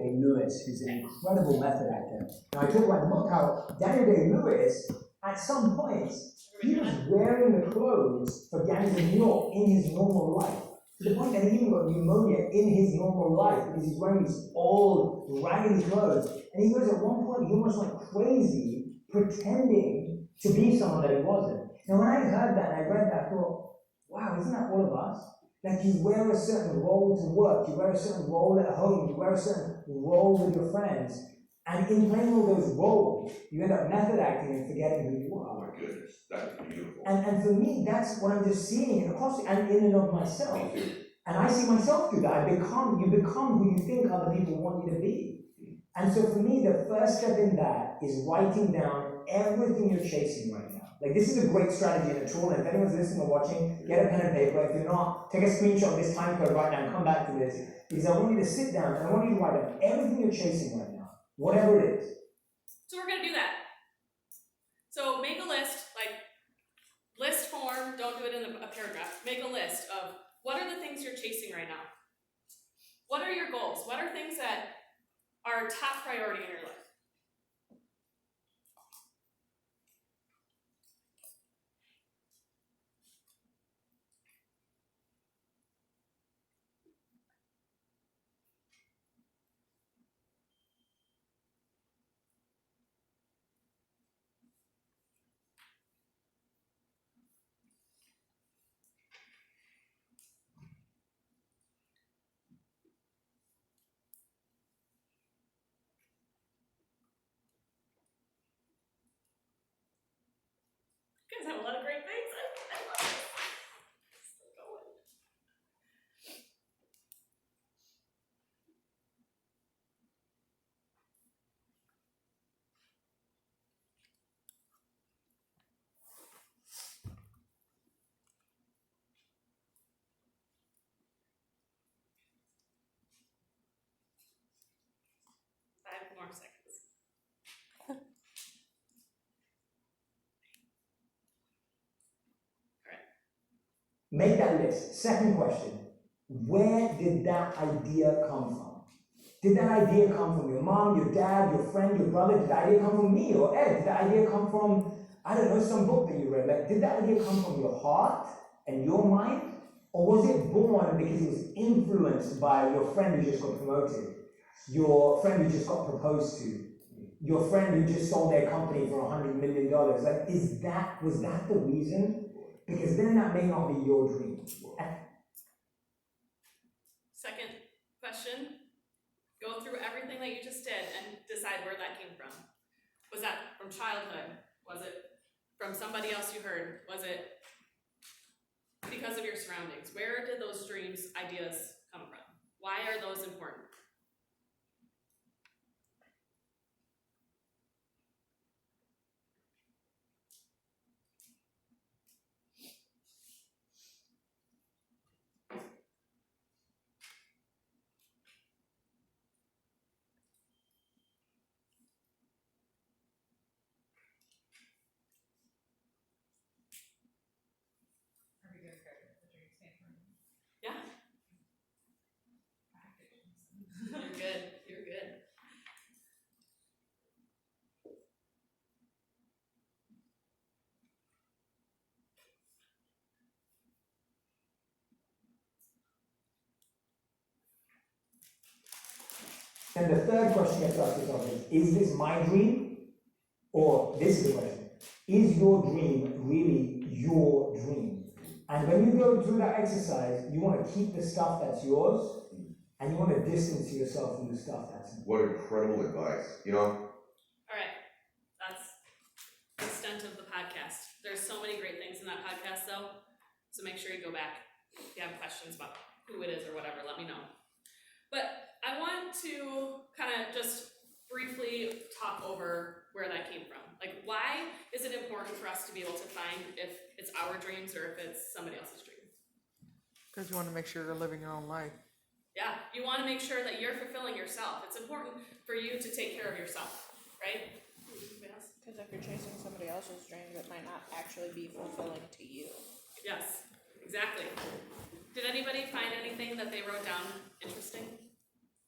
Day-Lewis, who's an incredible method actor. Now, I talk about in the book how Daniel Day-Lewis, at some point, he was wearing the clothes for gangs in New York in his normal life. To the point that he even got pneumonia in his normal life because he's wearing these old, raggedy clothes. And he goes, at one point, he almost went crazy pretending to be someone that he wasn't. Now, when I heard that and I read that, I thought, wow, isn't that all of us? Like, you wear a certain role to work, you wear a certain role at home, you wear a certain role with your friends, and in playing all those roles, you end up method acting and forgetting who you are. Oh my goodness, that's beautiful. And for me, that's what I'm just seeing across and in and of myself. Me too. And I see myself do that. You become who you think other people want you to be. And so for me, the first step in that is writing down everything you're chasing right now. Like, this is a great strategy and a tool, and if anyone's listening or watching, get a pen and paper. If you're not, take a screenshot of this time code right now and come back to this, because I want you to sit down and I want you to write down everything you're chasing right now, whatever it is. So we're going to do that. So make a list, like list form, don't do it in a paragraph. Make a list of what are the things you're chasing right now? What are your goals? What are things that are top priority in your life? You guys have a lot of great things. I love it. Still going. Five more seconds. Make that list. Second question, where did that idea come from? Did that idea come from your mom, your dad, your friend, your brother? Did that idea come from me or Ed? Did that idea come from, I don't know, some book that you read? Like, did that idea come from your heart and your mind? Or was it born because it was influenced by your friend who just got promoted, your friend who just got proposed to, your friend who just sold their company for $100 million? Like, was that the reason? Because then that may not be your dream. Second question, go through everything that you just did and decide where that came from. Was that from childhood? Was it from somebody else you heard? Was it because of your surroundings? Where did those dreams, ideas come from? Why are those important? Yeah. You're good. You're good. And the third question you have to ask yourself is this my dream? Or this is the question, is your dream really your dream? And when you go through that exercise, you want to keep the stuff that's yours, and you want to distance yourself from the stuff that's yours. What incredible advice, you know? All right. That's the extent of the podcast. There's so many great things in that podcast, though. So make sure you go back. If you have questions about who it is or whatever, let me know. But I want to kind of just briefly talk over where that came from. Like, why is it important for us to be able to find if it's our dreams or if it's somebody else's dream? Because you want to make sure you're living your own life. Yeah, you want to make sure that you're fulfilling yourself. It's important for you to take care of yourself, right? Yes. Because if you're chasing somebody else's dreams, it might not actually be fulfilling to you. Yes, exactly. Did anybody find anything that they wrote down interesting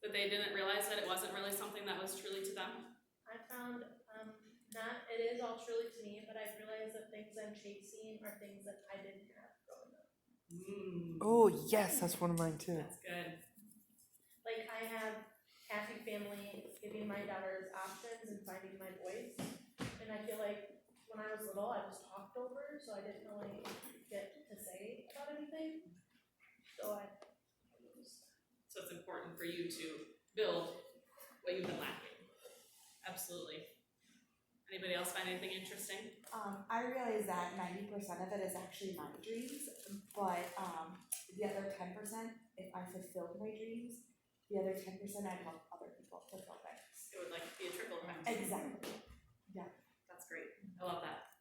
That they didn't realize that it wasn't really something that was truly to them? I found, it is all truly to me, but I've realized that things I'm chasing are things that I didn't have growing up. Oh, yes, that's one of mine too. That's good. Like, I have happy family, giving my daughters options and finding my voice. And I feel like when I was little, I was talked over, so I didn't really get to say about anything. So I lose. So it's important for you to build what you've been lacking. Absolutely. Anybody else find anything interesting? I realize that 90% of it is actually my dreams, but the other 10%, if I fulfilled my dreams, the other 10% I'd help other people fulfill theirs. It would like be a trickle effect. Exactly. That's great. I love that.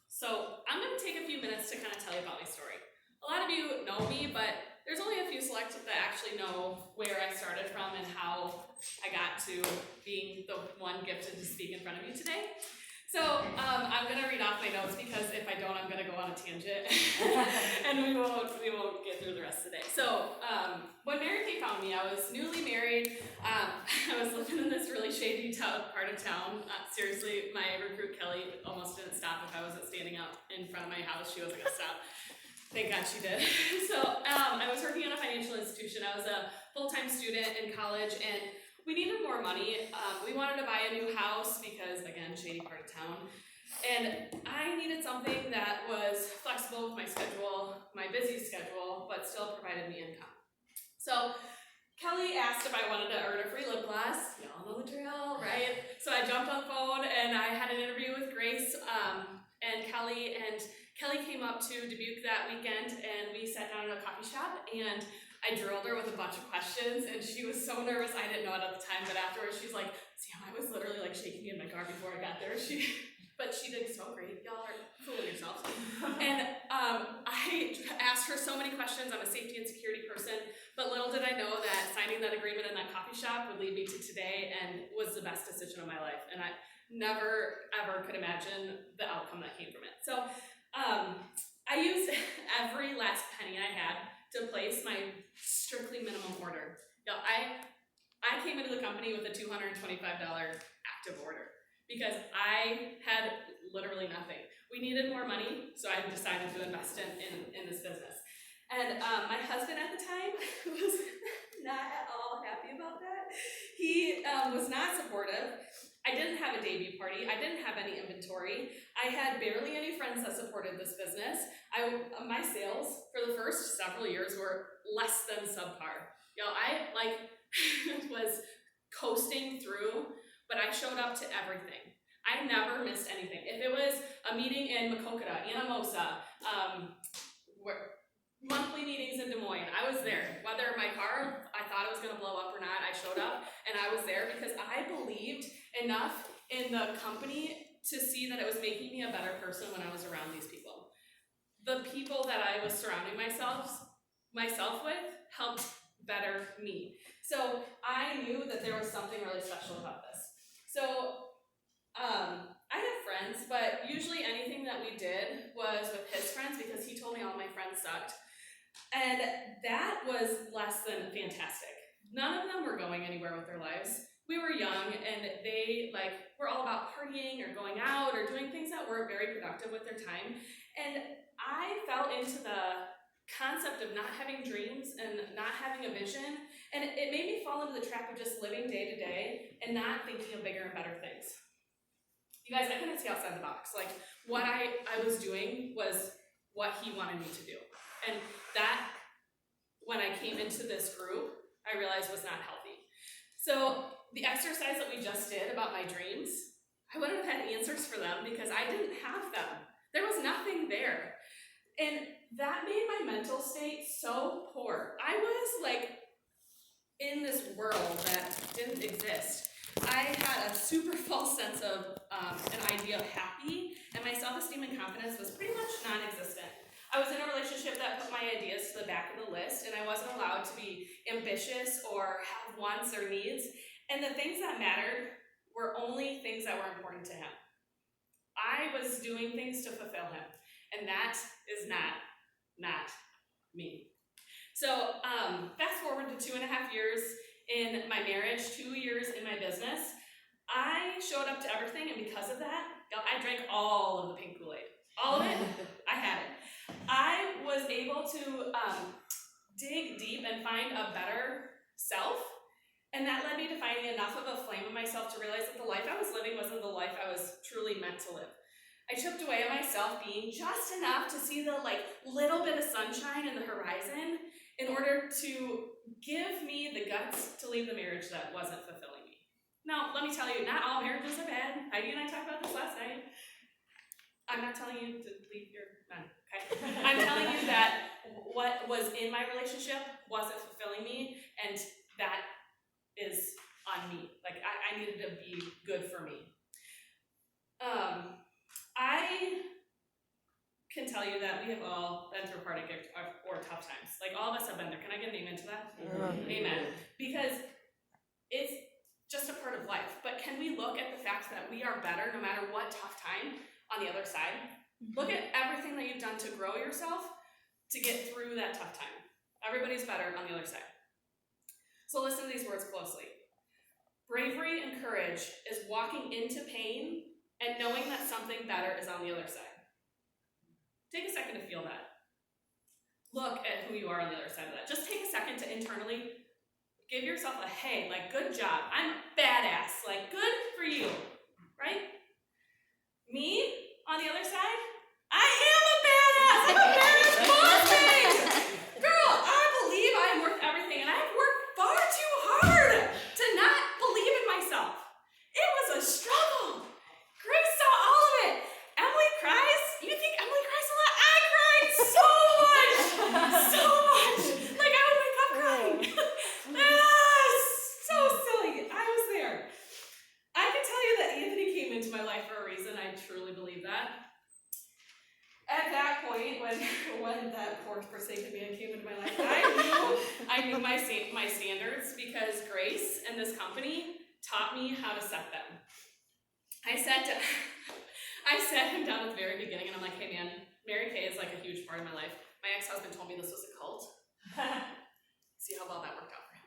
So I'm gonna take a few minutes to kind of tell you about my story. A lot of you know me, but there's only a few select that actually know where I started from and how I got to being the one gifted to speak in front of you today. So I'm gonna read off my notes because if I don't, I'm gonna go on a tangent and we won't get through the rest of the day. So when Mary Kay found me, I was newly married. I was living in this really shady part of town. Seriously, my recruit Kelly almost didn't stop if I wasn't standing up in front of my house. She wasn't gonna stop. Thank God she did. So I was working at a financial institution. I was a full-time student in college and we needed more money. We wanted to buy a new house because, again, shady part of town. And I needed something that was flexible with my schedule, my busy schedule, but still provided me income. So Kelly asked if I wanted to earn a free lip gloss. Y'all know the drill, right? So I jumped on the phone and I had an interview with Grace and Kelly, and Kelly came up to Dubuque that weekend and we sat down at a coffee shop and I drilled her with a bunch of questions and she was so nervous. I didn't know it at the time, but afterwards she's like, Sam, I was literally like shaking in my car before I got there. But she did so great. Y'all are fooling yourselves. And I asked her so many questions. I'm a safety and security person, but little did I know that signing that agreement in that coffee shop would lead me to today and was the best decision of my life. And I never, ever could imagine the outcome that came from it. So I used every last penny I had to place my strictly minimum order. Now, I came into the company with a $225 active order because I had literally nothing. We needed more money, so I decided to invest in this business. And my husband at the time was not at all happy about that. He was not supportive. I didn't have a debut party. I didn't have any inventory. I had barely any friends that supported this business. My sales for the first several years were less than subpar. I was coasting through, but I showed up to everything. I never missed anything. If it was a meeting in Macokota, Anamosa, monthly meetings in Des Moines, I was there. Whether my car, I thought it was gonna blow up or not, I showed up and I was there because I believed enough in the company to see that it was making me a better person when I was around these people. The people that I was surrounding myself with helped better me. So I knew that there was something really special about this. So I have friends, but usually anything that we did was with his friends because he told me all my friends sucked. And that was less than fantastic. None of them were going anywhere with their lives. We were young and they were all about partying or going out or doing things that weren't very productive with their time. And I fell into the concept of not having dreams and not having a vision. And it made me fall into the trap of just living day to day and not thinking of bigger and better things. You guys, I couldn't see outside the box. What I was doing was what he wanted me to do. And that, when I came into this group, I realized was not healthy. So the exercise that we just did about my dreams, I wouldn't have had answers for them because I didn't have them. There was nothing there. And that made my mental state so poor. I was in this world that didn't exist. I had a super false sense of an idea of happy, and my self-esteem and confidence was pretty much non-existent. I was in a relationship that put my ideas to the back of the list, and I wasn't allowed to be ambitious or have wants or needs, and the things that mattered were only things that were important to him. I was doing things to fulfill him, and that is not me. So fast forward to 2.5 years in my marriage, 2 years in my business, I showed up to everything, and because of that, I drank all of the pink Kool-Aid. All of it, I had it. I was able to dig deep and find a better self, and that led me to finding enough of a flame in myself to realize that the life I was living wasn't the life I was truly meant to live. I chipped away at myself being just enough to see the little bit of sunshine in the horizon in order to give me the guts to leave the marriage that wasn't fulfilling me. Now, let me tell you, not all marriages are bad. Heidi and I talked about this last night. I'm not telling you to leave your men, okay? I'm telling you that what was in my relationship wasn't fulfilling me, and that is on me. I needed to be good for me. I can tell you that we have all been through heartache or tough times. All of us have been there. Can I get an amen to that? Amen. Because it's just a part of life. But can we look at the fact that we are better no matter what tough time on the other side? Look at everything that you've done to grow yourself to get through that tough time. Everybody's better on the other side. So listen to these words closely. Bravery and courage is walking into pain and knowing that something better is on the other side. Take a second to feel that. Look at who you are on the other side of that. Just take a second to internally give yourself a hey, good job. I'm badass. Good for you, right? Me, on the other side, I am a badass. I'm a badass boss babe. Girl, I believe I am worth everything, and I've worked far too hard to not believe in myself. It was a struggle. Grace saw all of it. Emily cries. You think Emily cries a lot? I cried so much. So much. I would wake up crying. So silly. I was there. I can tell you that Anthony came into my life for a reason. I truly believe that. At that point, when that poor forsaken man came into my life, I knew my standards because Grace and this company taught me how to set them. I sat him down at the very beginning, and I'm like, hey man, Mary Kay is a huge part of my life. My ex-husband told me this was a cult. See how well that worked out for him.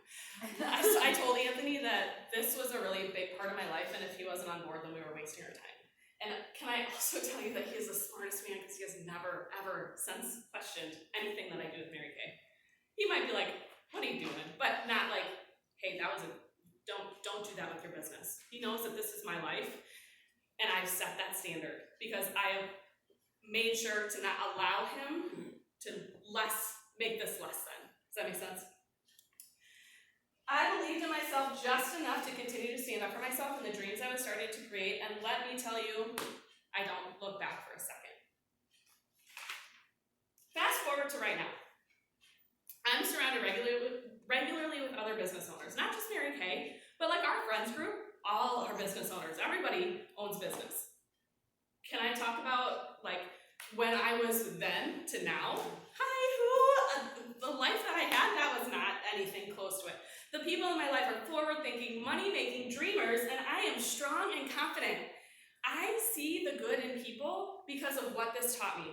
I told Anthony that this was a really big part of my life, and if he wasn't on board, then we were wasting our time. And can I also tell you that he is the smartest man because he has never, ever since questioned anything that I do with Mary Kay. He might be like, what are you doing? But not hey, don't do that with your business. He knows that this is my life, and I've set that standard because I have made sure to not allow him to make this less than. Does that make sense? I believed in myself just enough to continue to stand up for myself and the dreams I was starting to create, and let me tell you, I don't look back for a second. Fast forward to right now. I'm surrounded regularly with other business owners, not just Mary Kay, but our friends group, all are business owners. Everybody owns business. Can I talk about when I was then to now? The life that I had, that was not anything close to it. The people in my life are forward-thinking, money-making dreamers, and I am strong and confident. I see the good in people because of what this taught me.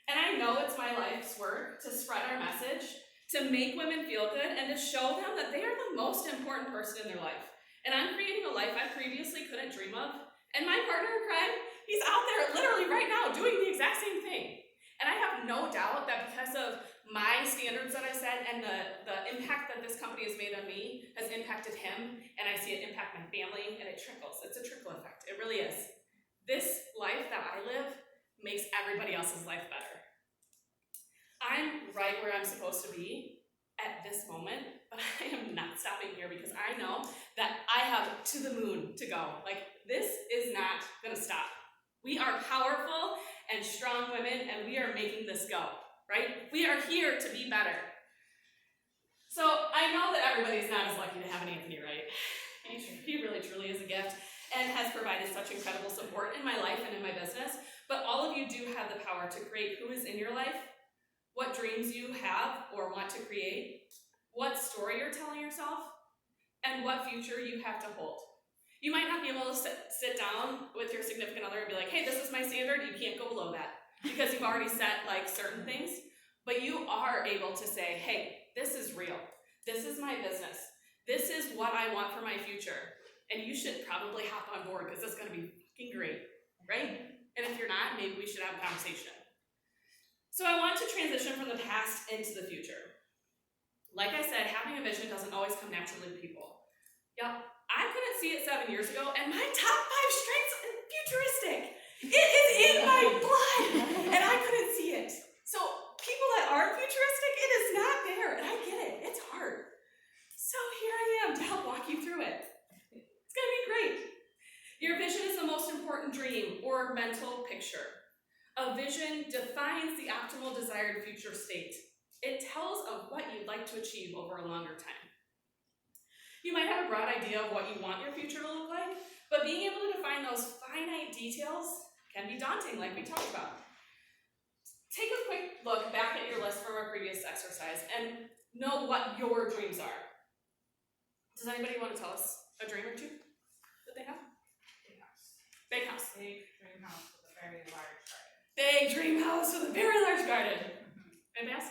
And I know it's my life's work to spread our message, to make women feel good, and to show them that they are the most important person in their life. And I'm creating a life I previously couldn't dream of. And my partner in crime, he's out there literally right now doing the exact same thing. And I have no doubt that because of my standards that I set and the impact that this company has made on me has impacted him, and I see it impact my family, and it trickles. It's a trickle effect. It really is. This life that I live makes everybody else's life better. I'm right where I'm supposed to be at this moment, but I am not stopping here because I know that I have to the moon to go. This is not gonna stop. We are powerful and strong women, and we are making this go, right? We are here to be better. So I know that everybody's not as lucky to have an Anthony, right? He really truly is a gift and has provided such incredible support in my life and in my business, but all of you do have the power to create who is in your life, what dreams you have or want to create, what story you're telling yourself, and what future you have to hold. You might not be able to sit down with your significant other and be like, hey, this is my standard, you can't go below that, because you've already set certain things, but you are able to say, hey, this is real. This is my business. This is what I want for my future. And you should probably hop on board because it's gonna be fucking great, right? And if you're not, maybe we should have a conversation. So I want to transition from the past into the future. Like I said, having a vision doesn't always come naturally to people. Yep, I couldn't see it 7 years ago, and my top 5 strengths are futuristic. It is in my blood, and I couldn't see it. So people that aren't futuristic, it is not there, and I get it, it's hard. So here I am to help walk you through it. It's gonna be great. Your vision is the most important dream or mental picture. A vision defines the optimal desired future state. It tells of what you'd like to achieve over a longer time. You might have a broad idea of what you want your future to look like, but being able to define those finite details can be daunting, like we talked about. Take a quick look back at your list from our previous exercise and know what your dreams are. Does anybody want to tell us a dream or two that they have? Big house. Big house. Big dream house with a very large garden. Big dream house with a very large garden. Anybody else?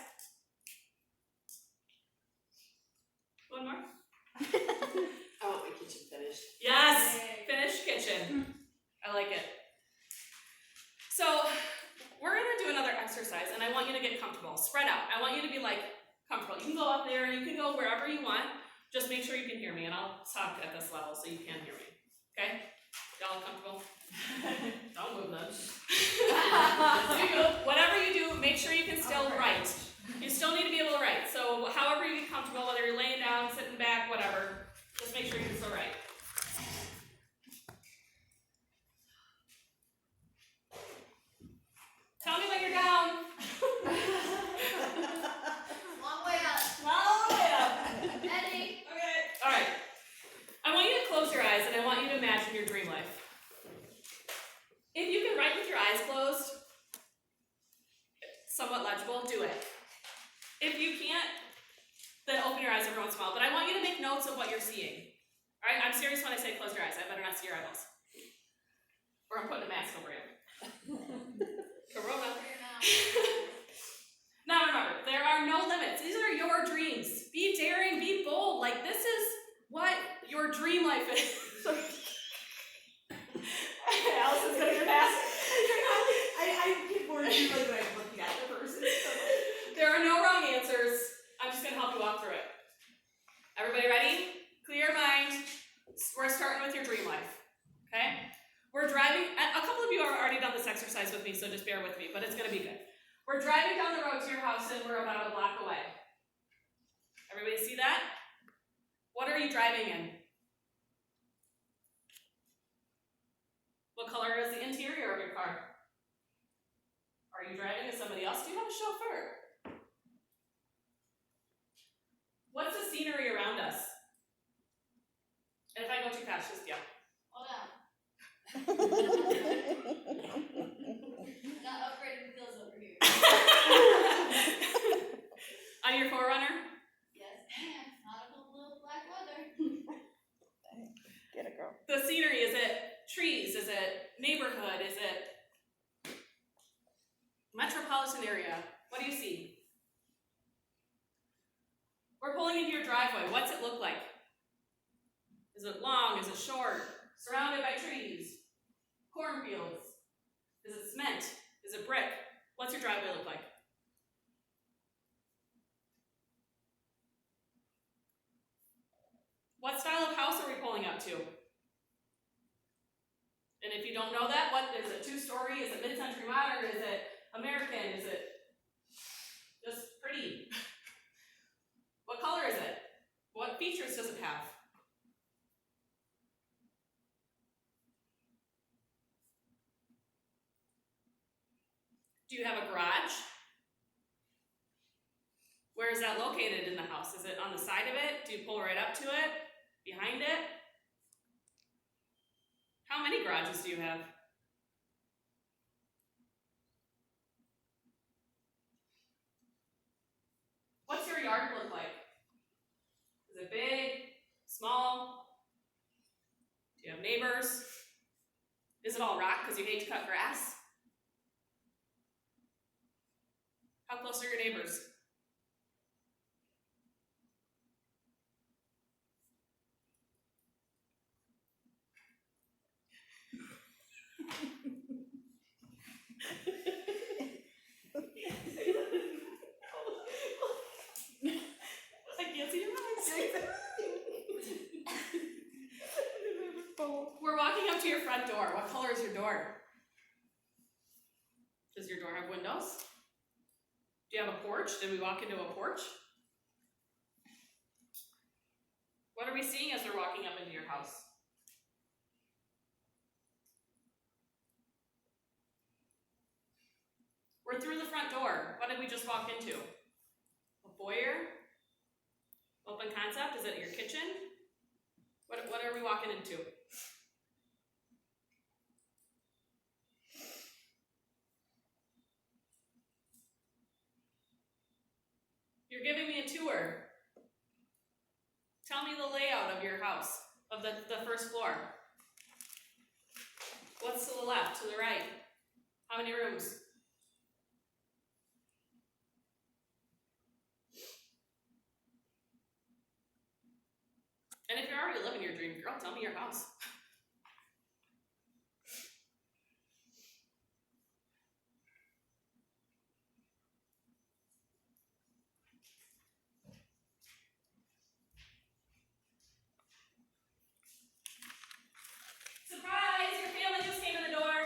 One more? I want my kitchen finished. Yes! Yay. Finished kitchen. I like it. So, we're gonna do another exercise, and I want you to get comfortable. Spread out. I want you to be like comfortable. You can go up there, and you can go wherever you want. Just make sure you can hear me, and I'll talk at this level so you can hear me. Okay? Y'all comfortable? Don't move them. Whatever you do, make sure you can still write. You still need to be able to write. So however you get comfortable, whether you're laying down, sitting back, whatever, just make sure you can still write. Tell me when you're down. Long way up. Long way up. Eddie. Okay. All right. I want you to close your eyes and I want you to imagine your dream life. If you can write with your eyes closed, somewhat legible, do it. If you can't, then open your eyes every once in a while. But I want you to make notes of what you're seeing. All right? I'm serious when I say close your eyes. I better not see your eyeballs. Or I'm putting a mask over you. Corona. Now remember, there are no limits. These are your dreams. Be daring, be bold. Like, this is what your dream life is. Allison's gonna get a mask. I get more into like when I'm looking at the person. There are no wrong answers. I'm just gonna help you walk through it. Everybody ready? Clear mind. We're starting with your dream life. Okay? We're driving, a couple of you have already done this exercise with me, so just bear with me, but it's gonna be good. We're driving down the road to your house and we're about a block away. Everybody see that? What are you driving in? What color is the interior of your car? Are you driving with somebody else? Do you have a chauffeur? What's the scenery around us? And if I go too fast, just yell. Hold on. Not upgrading wheels over here. On your Forerunner? Yes, ma'am. Not a little black weather. Get it, girl. The scenery, is it trees? Is it neighborhood? Is it metropolitan area? What do you see? We're pulling into your driveway. What's it look like? Is it long? Is it short? Surrounded by trees? Cornfields? Is it cement? Is it brick? What's your driveway look like? What style of house are we pulling up to? And if you don't know that, what is it? 2-story? Is it mid-century modern? Is it American? Is it just pretty? What color is it? What features does it have? Do you have a garage? Where is that located in the house? Is it on the side of it? Do you pull right up to it? Behind it? How many garages do you have? What's your yard look like? Is it big? Small? Do you have neighbors? Is it all rock because you hate to cut grass? How close are your neighbors? We're walking up to your front door. What color is your door? Does your door have windows? Do you have a porch? Did we walk into a porch? What are we seeing as we're walking up into your house? We're through the front door. What did we just walk into? A foyer? Open concept? Is it your kitchen? What are we walking into? You're giving me a tour. Tell me the layout of your house, of the first floor. What's to the left, to the right? How many rooms? And if you're already living your dream, girl, tell me your house. Surprise! Your family just came in the door.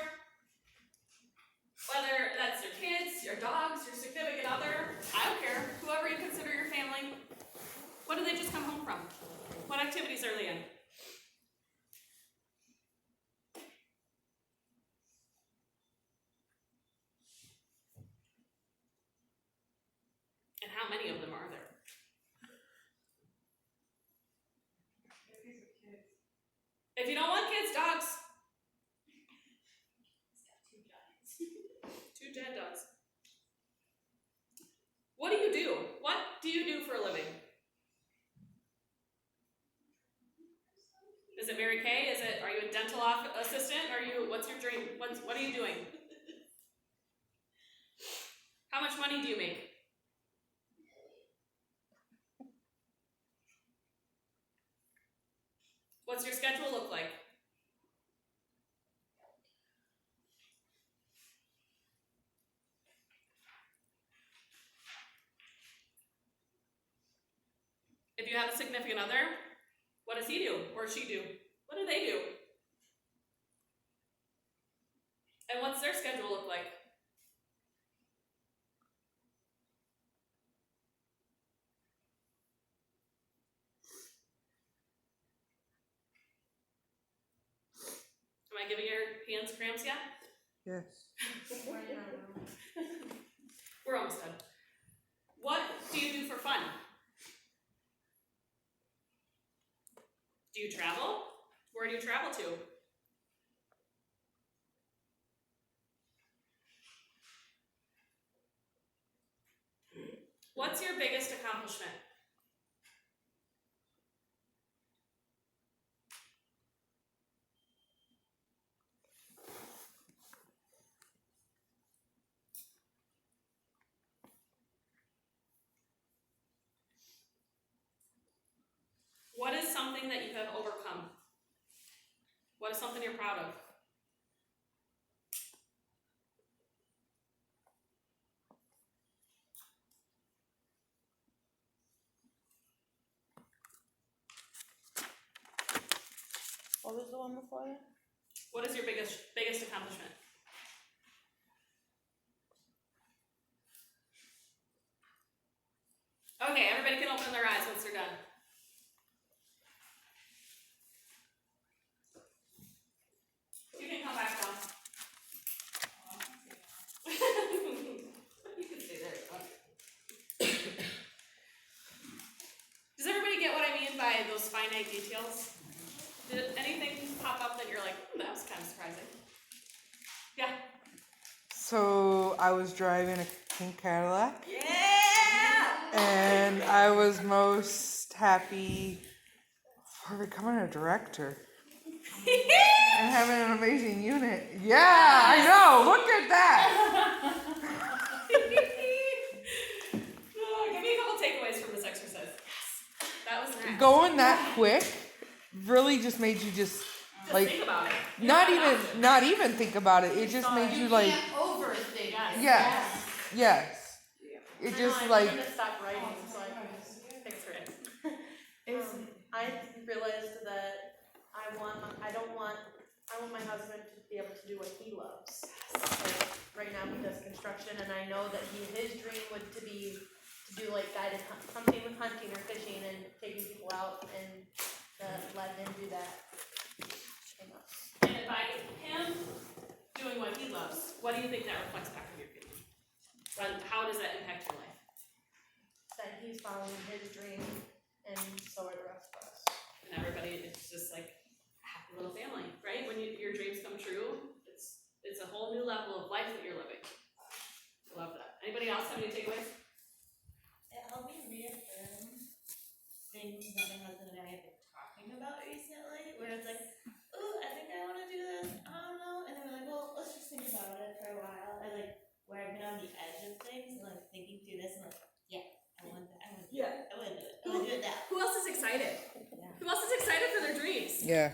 Whether that's your kids, your dogs, your significant other, I don't care. Whoever you consider your family. What did they just come home from? What activities are they in? And how many of them are there? If you don't want kids, dogs. Two dead dogs. What do you do? What do you do for a living? Is it Mary Kay? Are you a dental assistant? What's your dream? What are you doing? How much money do you make? What's your schedule look like? If you have a significant other, what does he do or she do? What do they do? And what's their schedule look like? Am I giving your hands cramps yet? Yes. We're almost done. What do you do for fun? Do you travel? Where do you travel to? What's your biggest accomplishment? What is something that you have overcome? What is something you're proud of? What was the one before that? What is your biggest accomplishment? Okay, everybody can open their eyes once they're done. You can come back down. You can stay there. Does everybody get what I mean by those finite details? Did anything pop up that you're like, that was kind of surprising? Yeah. So I was driving a pink Cadillac, Yeah! and I was most happy for becoming a director and having an amazing unit. Yeah, I know. Look at that. Oh, give me a couple takeaways from this exercise. Yes, that was nice. Going that quick really just made you just like think about it. not even think about it. It just made you like overthink. yes. It just like I'm gonna stop writing so I can Thanks for it. I realized that I want I want my husband to be able to do what he loves. Like, right now he does construction, and I know that his dream would to do like guided something with hunting or fishing and taking people out and let him do that. And by him doing what he loves, what do you think that reflects back on your family? How does that impact your life? That he's following his dream, and so are the rest of us. And everybody, it's just like a happy little family, right? When your dreams come true, it's a whole new level of life that you're living. I love that. Anybody else have any takeaways? It helped me reaffirm things that my husband and I have been talking about recently, where it's like, ooh, I think I want to do this, I don't know, and then we're like, well, let's just think about it for a while, and like, where I've been on the edge of things, and like thinking through this, and like, yeah, I want that, I want to do it, I want to do it, I want to do it now. Who else is excited? Yeah. Who else is excited for their dreams? Yeah.